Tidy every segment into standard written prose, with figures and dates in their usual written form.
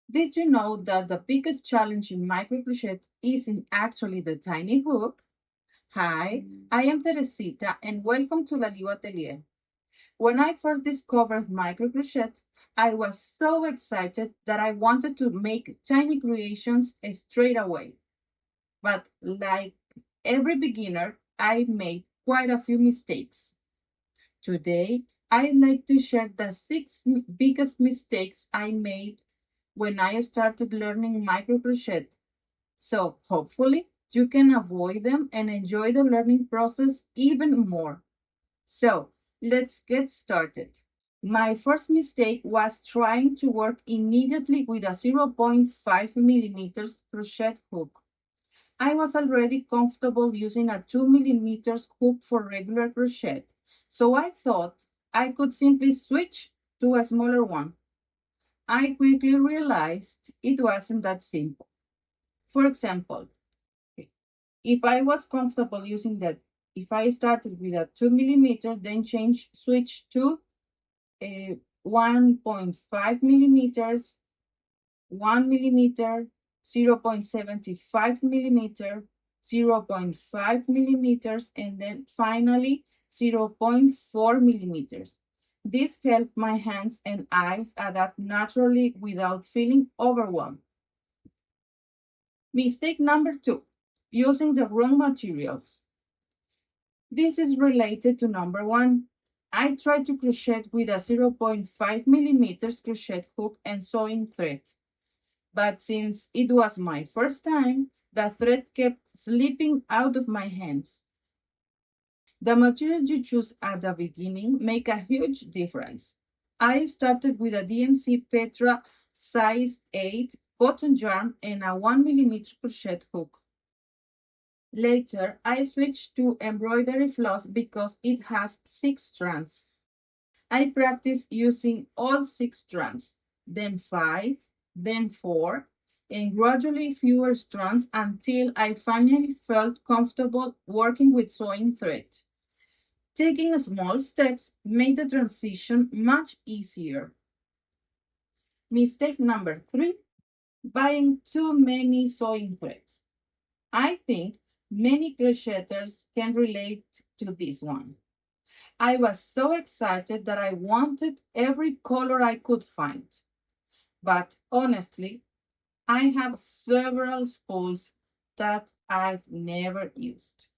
Did you know that the biggest challenge in micro crochet isn't actually the tiny hook? Hi, I am Teresita and welcome to Lalio Atelier. When I first discovered micro crochet, I was so excited that I wanted to make tiny creations straight away. But like every beginner, I made quite a few mistakes. Today, I'd like to share the biggest mistakes I made when I started learning micro crochet. So hopefully you can avoid them and enjoy the learning process even more. So let's get started. My first mistake was trying to work immediately with a 0.5 millimeters crochet hook. I was already comfortable using a 2 millimeters hook for regular crochet, so I thought I could simply switch to a smaller one. I quickly realized it wasn't that simple. For example, if I was comfortable using that, if I started with a 2 millimeter, then switch to a 1.5 millimeters, 1 millimeter, 0.75 millimeter, 0.5 millimeters, and then finally 0.4 millimeters. This helped my hands and eyes adapt naturally without feeling overwhelmed. Mistake number 2, using the wrong materials. This is related to number 1. I tried to crochet with a 0.5 millimeters crochet hook and sewing thread. But since it was my first time, the thread kept slipping out of my hands. The material you choose at the beginning make a huge difference. I started with a DMC Petra size 8 cotton yarn and a 1 millimeter crochet hook. Later, I switched to embroidery floss because it has 6 strands. I practiced using all 6 strands, then 5, then 4, and gradually fewer strands until I finally felt comfortable working with sewing thread. Taking small steps made the transition much easier. Mistake number 3, buying too many sewing threads. I think many crocheters can relate to this one. I was so excited that I wanted every color I could find. But honestly, I have several spools that I've never used.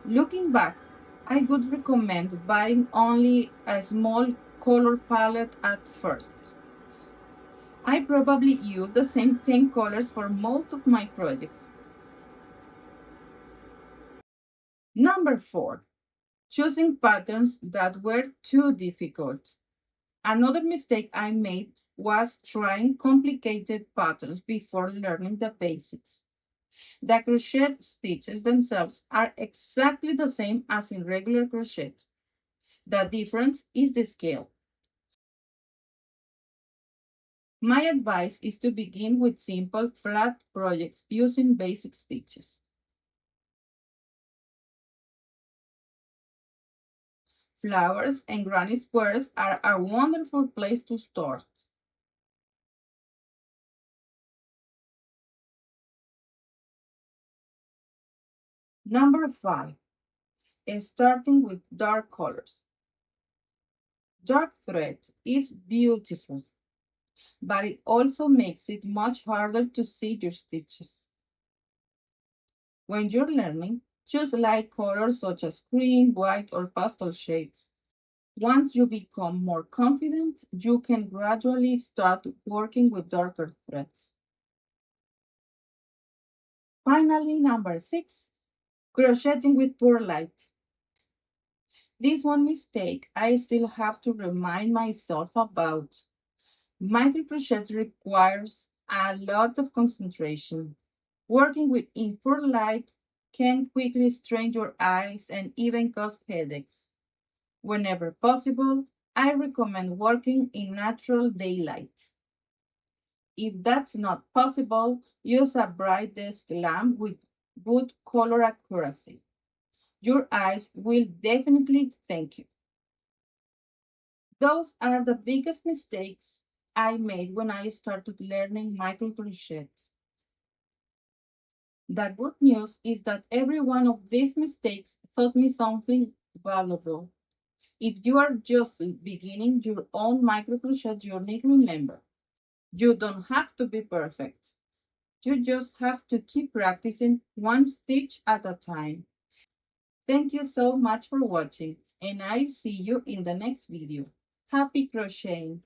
Looking back, I would recommend buying only a small color palette at first. I probably use the same 10 colors for most of my projects. Number 4, choosing patterns that were too difficult. Another mistake I made was trying complicated patterns before learning the basics. The crochet stitches themselves are exactly the same as in regular crochet. The difference is the scale. My advice is to begin with simple flat projects using basic stitches. Flowers and granny squares are a wonderful place to start. Number 5, starting with dark colors. Dark thread is beautiful, but it also makes it much harder to see your stitches. When you're learning, choose light colors such as cream, white, or pastel shades. Once you become more confident, you can gradually start working with darker threads. Finally, number 6, crocheting with poor light. This one mistake I still have to remind myself about. Micro crochet requires a lot of concentration. Working with in poor light can quickly strain your eyes and even cause headaches. Whenever possible, I recommend working in natural daylight. If that's not possible, use a bright desk lamp with good color accuracy. Your eyes will definitely thank you. Those are the biggest mistakes I made when I started learning micro crochet. The good news is that every one of these mistakes taught me something valuable. If you are just beginning your own micro crochet journey, remember, you don't have to be perfect. You just have to keep practicing one stitch at a time. Thank you so much for watching, and I'll see you in the next video. Happy crocheting!